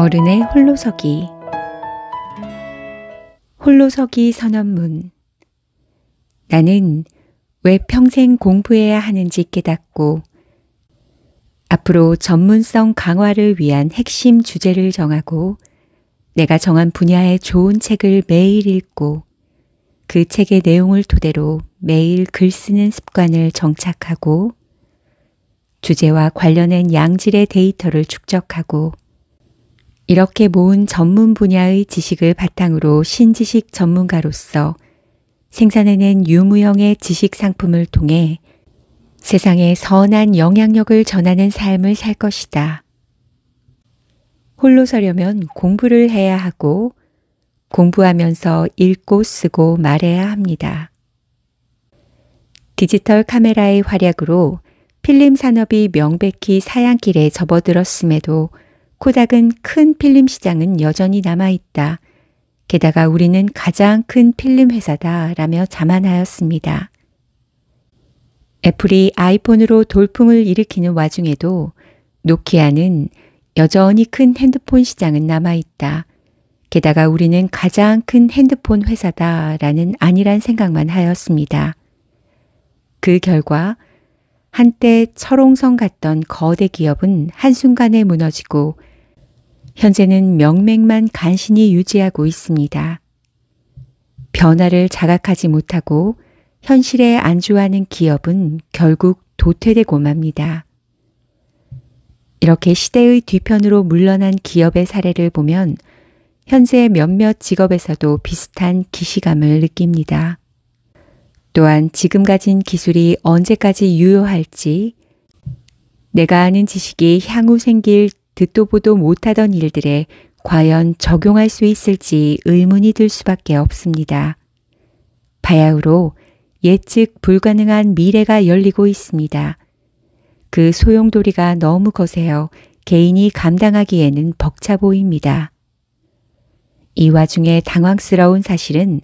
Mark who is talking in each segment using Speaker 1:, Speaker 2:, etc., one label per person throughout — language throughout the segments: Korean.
Speaker 1: 어른의 홀로서기. 홀로서기 선언문. 나는 왜 평생 공부해야 하는지 깨닫고 앞으로 전문성 강화를 위한 핵심 주제를 정하고 내가 정한 분야의 좋은 책을 매일 읽고 그 책의 내용을 토대로 매일 글 쓰는 습관을 정착하고 주제와 관련된 양질의 데이터를 축적하고 이렇게 모은 전문 분야의 지식을 바탕으로 신지식 전문가로서 생산해낸 유무형의 지식 상품을 통해 세상에 선한 영향력을 전하는 삶을 살 것이다. 홀로 서려면 공부를 해야 하고 공부하면서 읽고 쓰고 말해야 합니다. 디지털 카메라의 활약으로 필름 산업이 명백히 사양길에 접어들었음에도 코닥은 큰 필름 시장은 여전히 남아있다. 게다가 우리는 가장 큰 필름 회사다 라며 자만하였습니다. 애플이 아이폰으로 돌풍을 일으키는 와중에도 노키아는 여전히 큰 핸드폰 시장은 남아있다. 게다가 우리는 가장 큰 핸드폰 회사다 라는 안일한 생각만 하였습니다. 그 결과 한때 철옹성 같던 거대 기업은 한순간에 무너지고 현재는 명맥만 간신히 유지하고 있습니다. 변화를 자각하지 못하고 현실에 안주하는 기업은 결국 도태되고 맙니다. 이렇게 시대의 뒤편으로 물러난 기업의 사례를 보면 현재 몇몇 직업에서도 비슷한 기시감을 느낍니다. 또한 지금 가진 기술이 언제까지 유효할지, 내가 아는 지식이 향후 생길 듣도 보도 못하던 일들에 과연 적용할 수 있을지 의문이 들 수밖에 없습니다. 바야흐로 예측 불가능한 미래가 열리고 있습니다. 그 소용돌이가 너무 거세요. 개인이 감당하기에는 벅차 보입니다. 이 와중에 당황스러운 사실은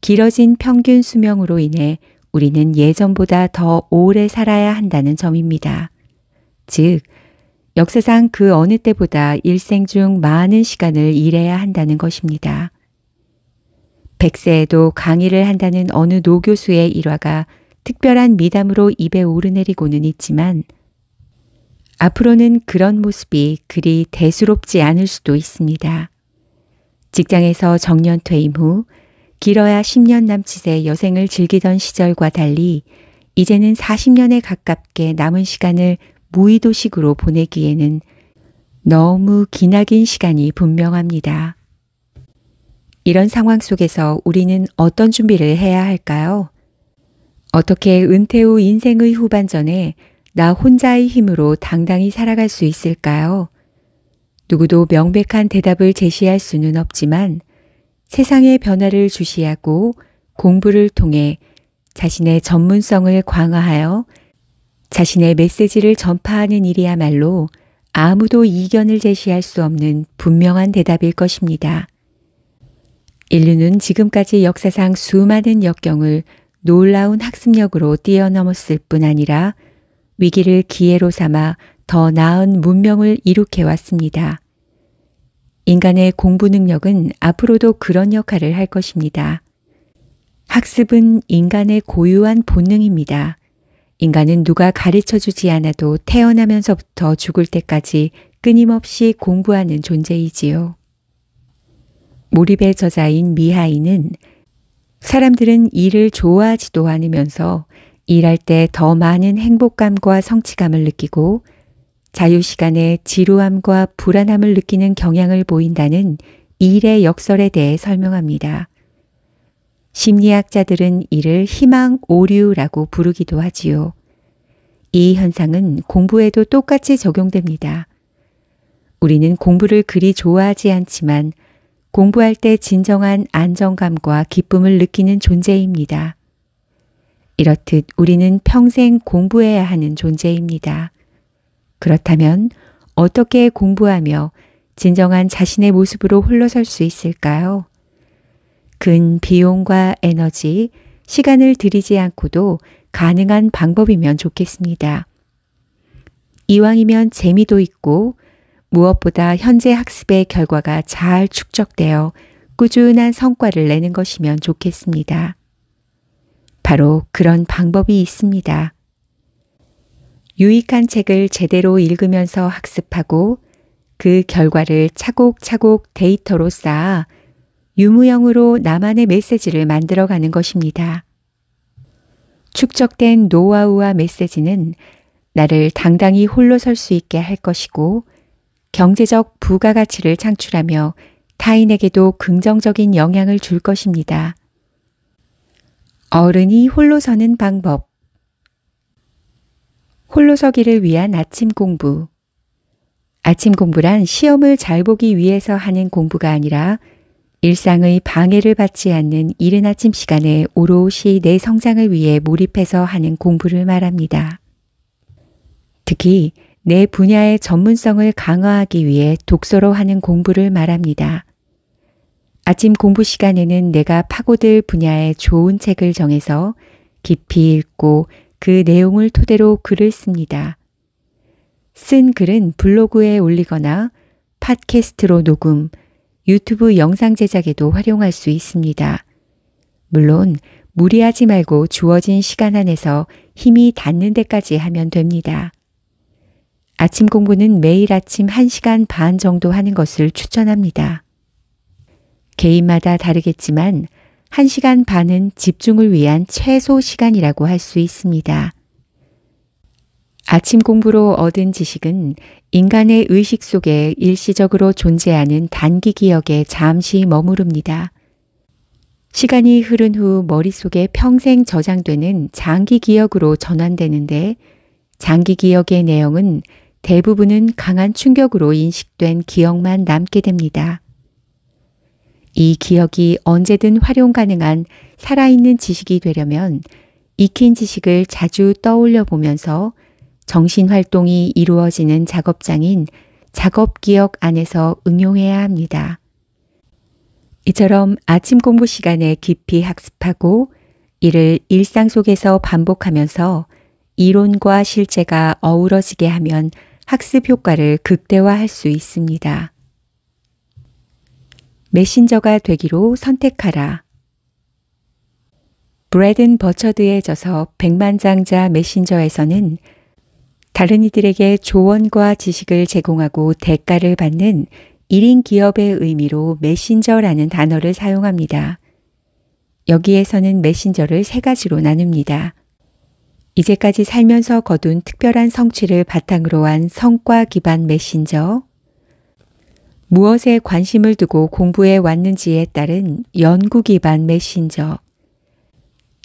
Speaker 1: 길어진 평균 수명으로 인해 우리는 예전보다 더 오래 살아야 한다는 점입니다. 즉, 역사상 그 어느 때보다 일생 중 많은 시간을 일해야 한다는 것입니다. 100세에도 강의를 한다는 어느 노교수의 일화가 특별한 미담으로 입에 오르내리고는 있지만 앞으로는 그런 모습이 그리 대수롭지 않을 수도 있습니다. 직장에서 정년 퇴임 후 길어야 10년 남짓의 여생을 즐기던 시절과 달리 이제는 40년에 가깝게 남은 시간을 무의도식으로 보내기에는 너무 기나긴 시간이 분명합니다. 이런 상황 속에서 우리는 어떤 준비를 해야 할까요? 어떻게 은퇴 후 인생의 후반전에 나 혼자의 힘으로 당당히 살아갈 수 있을까요? 누구도 명백한 대답을 제시할 수는 없지만 세상의 변화를 주시하고 공부를 통해 자신의 전문성을 강화하여 자신의 메시지를 전파하는 일이야말로 아무도 이견을 제시할 수 없는 분명한 대답일 것입니다. 인류는 지금까지 역사상 수많은 역경을 놀라운 학습력으로 뛰어넘었을 뿐 아니라 위기를 기회로 삼아 더 나은 문명을 이룩해왔습니다. 인간의 공부 능력은 앞으로도 그런 역할을 할 것입니다. 학습은 인간의 고유한 본능입니다. 인간은 누가 가르쳐주지 않아도 태어나면서부터 죽을 때까지 끊임없이 공부하는 존재이지요. 몰입의 저자인 미하이는 사람들은 일을 좋아하지도 않으면서 일할 때 더 많은 행복감과 성취감을 느끼고 자유시간에 지루함과 불안함을 느끼는 경향을 보인다는 일의 역설에 대해 설명합니다. 심리학자들은 이를 희망 오류라고 부르기도 하지요. 이 현상은 공부에도 똑같이 적용됩니다. 우리는 공부를 그리 좋아하지 않지만 공부할 때 진정한 안정감과 기쁨을 느끼는 존재입니다. 이렇듯 우리는 평생 공부해야 하는 존재입니다. 그렇다면 어떻게 공부하며 진정한 자신의 모습으로 홀로설 수 있을까요? 근 비용과 에너지, 시간을 들이지 않고도 가능한 방법이면 좋겠습니다. 이왕이면 재미도 있고 무엇보다 현재 학습의 결과가 잘 축적되어 꾸준한 성과를 내는 것이면 좋겠습니다. 바로 그런 방법이 있습니다. 유익한 책을 제대로 읽으면서 학습하고 그 결과를 차곡차곡 데이터로 쌓아 유무형으로 나만의 메시지를 만들어가는 것입니다. 축적된 노하우와 메시지는 나를 당당히 홀로 설 수 있게 할 것이고 경제적 부가가치를 창출하며 타인에게도 긍정적인 영향을 줄 것입니다. 어른이 홀로 서는 방법. 홀로 서기를 위한 아침 공부. 아침 공부란 시험을 잘 보기 위해서 하는 공부가 아니라 일상의 방해를 받지 않는 이른 아침 시간에 오롯이 내 성장을 위해 몰입해서 하는 공부를 말합니다. 특히 내 분야의 전문성을 강화하기 위해 독서로 하는 공부를 말합니다. 아침 공부 시간에는 내가 파고들 분야의 좋은 책을 정해서 깊이 읽고 그 내용을 토대로 글을 씁니다. 쓴 글은 블로그에 올리거나 팟캐스트로 녹음, 유튜브 영상 제작에도 활용할 수 있습니다. 물론 무리하지 말고 주어진 시간 안에서 힘이 닿는 데까지 하면 됩니다. 아침 공부는 매일 아침 1시간 반 정도 하는 것을 추천합니다. 개인마다 다르겠지만 1시간 반은 집중을 위한 최소 시간이라고 할 수 있습니다. 아침 공부로 얻은 지식은 인간의 의식 속에 일시적으로 존재하는 단기 기억에 잠시 머무릅니다. 시간이 흐른 후 머릿속에 평생 저장되는 장기 기억으로 전환되는데 장기 기억의 내용은 대부분은 강한 충격으로 인식된 기억만 남게 됩니다. 이 기억이 언제든 활용 가능한 살아있는 지식이 되려면 익힌 지식을 자주 떠올려 보면서 정신활동이 이루어지는 작업장인 작업기억 안에서 응용해야 합니다. 이처럼 아침 공부 시간에 깊이 학습하고 이를 일상 속에서 반복하면서 이론과 실제가 어우러지게 하면 학습 효과를 극대화할 수 있습니다. 메신저가 되기로 선택하라. 브래든 버처드의 저서 백만장자 메신저에서는 다른 이들에게 조언과 지식을 제공하고 대가를 받는 1인 기업의 의미로 메신저라는 단어를 사용합니다. 여기에서는 메신저를 3가지로 나눕니다. 이제까지 살면서 거둔 특별한 성취를 바탕으로 한 성과 기반 메신저, 무엇에 관심을 두고 공부해 왔는지에 따른 연구 기반 메신저,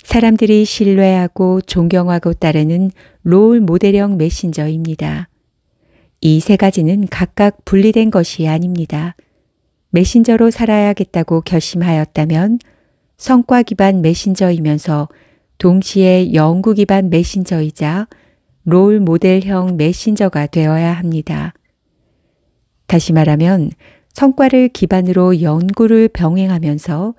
Speaker 1: 사람들이 신뢰하고 존경하고 따르는 롤 모델형 메신저입니다. 이 3가지는 각각 분리된 것이 아닙니다. 메신저로 살아야겠다고 결심하였다면 성과 기반 메신저이면서 동시에 연구 기반 메신저이자 롤 모델형 메신저가 되어야 합니다. 다시 말하면 성과를 기반으로 연구를 병행하면서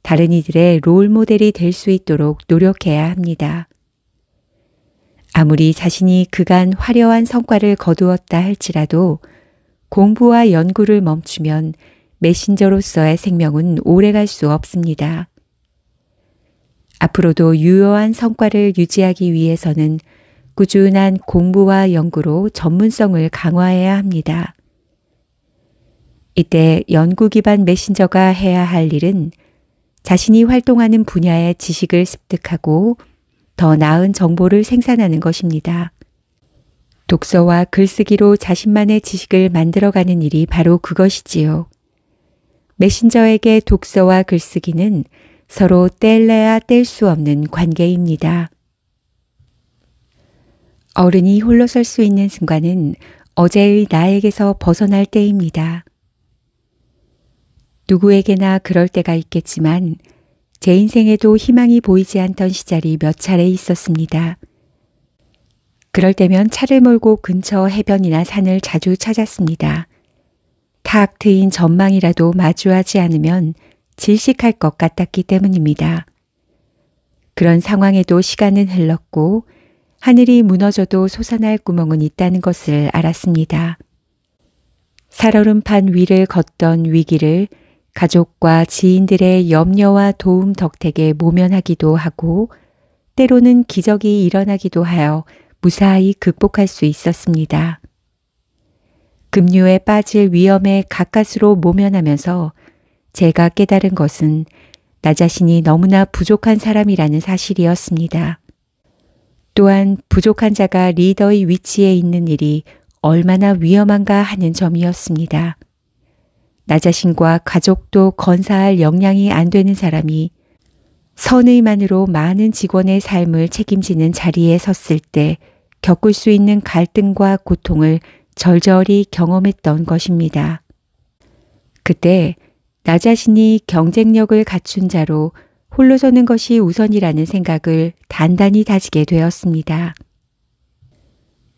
Speaker 1: 다른 이들의 롤 모델이 될 수 있도록 노력해야 합니다. 아무리 자신이 그간 화려한 성과를 거두었다 할지라도 공부와 연구를 멈추면 메신저로서의 생명은 오래갈 수 없습니다. 앞으로도 유효한 성과를 유지하기 위해서는 꾸준한 공부와 연구로 전문성을 강화해야 합니다. 이때 연구 기반 메신저가 해야 할 일은 자신이 활동하는 분야의 지식을 습득하고 더 나은 정보를 생산하는 것입니다. 독서와 글쓰기로 자신만의 지식을 만들어가는 일이 바로 그것이지요. 메신저에게 독서와 글쓰기는 서로 뗄래야 뗄 수 없는 관계입니다. 어른이 홀로 설 수 있는 순간은 어제의 나에게서 벗어날 때입니다. 누구에게나 그럴 때가 있겠지만 제 인생에도 희망이 보이지 않던 시절이 몇 차례 있었습니다. 그럴 때면 차를 몰고 근처 해변이나 산을 자주 찾았습니다. 탁 트인 전망이라도 마주하지 않으면 질식할 것 같았기 때문입니다. 그런 상황에도 시간은 흘렀고 하늘이 무너져도 솟아날 구멍은 있다는 것을 알았습니다. 살얼음판 위를 걷던 위기를 가족과 지인들의 염려와 도움 덕택에 모면하기도 하고 때로는 기적이 일어나기도 하여 무사히 극복할 수 있었습니다. 급류에 빠질 위험에 가까스로 모면하면서 제가 깨달은 것은 나 자신이 너무나 부족한 사람이라는 사실이었습니다. 또한 부족한 자가 리더의 위치에 있는 일이 얼마나 위험한가 하는 점이었습니다. 나 자신과 가족도 건사할 역량이 안 되는 사람이 선의만으로 많은 직원의 삶을 책임지는 자리에 섰을 때 겪을 수 있는 갈등과 고통을 절절히 경험했던 것입니다. 그때 나 자신이 경쟁력을 갖춘 자로 홀로 서는 것이 우선이라는 생각을 단단히 다지게 되었습니다.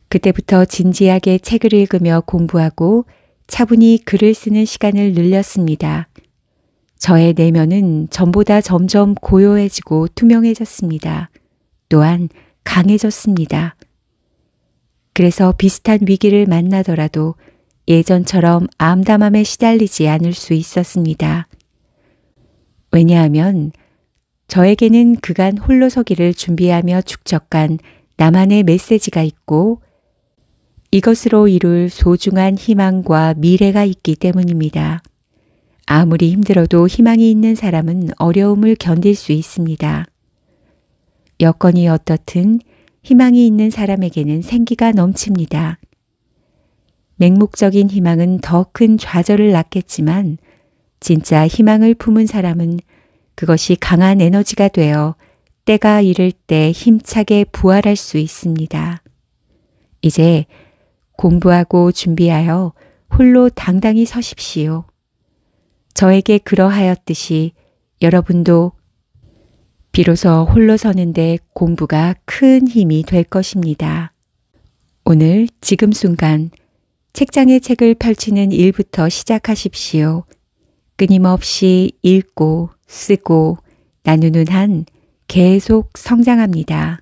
Speaker 1: 그때부터 진지하게 책을 읽으며 공부하고 차분히 글을 쓰는 시간을 늘렸습니다. 저의 내면은 전보다 점점 고요해지고 투명해졌습니다. 또한 강해졌습니다. 그래서 비슷한 위기를 만나더라도 예전처럼 암담함에 시달리지 않을 수 있었습니다. 왜냐하면 저에게는 그간 홀로서기를 준비하며 축적한 나만의 메시지가 있고 이것으로 이룰 소중한 희망과 미래가 있기 때문입니다. 아무리 힘들어도 희망이 있는 사람은 어려움을 견딜 수 있습니다. 여건이 어떻든 희망이 있는 사람에게는 생기가 넘칩니다. 맹목적인 희망은 더 큰 좌절을 낳겠지만 진짜 희망을 품은 사람은 그것이 강한 에너지가 되어 때가 이를 때 힘차게 부활할 수 있습니다. 이제 공부하고 준비하여 홀로 당당히 서십시오. 저에게 그러하였듯이 여러분도 비로소 홀로 서는데 공부가 큰 힘이 될 것입니다. 오늘 지금 순간 책장에 책을 펼치는 일부터 시작하십시오. 끊임없이 읽고 쓰고 나누는 한 계속 성장합니다.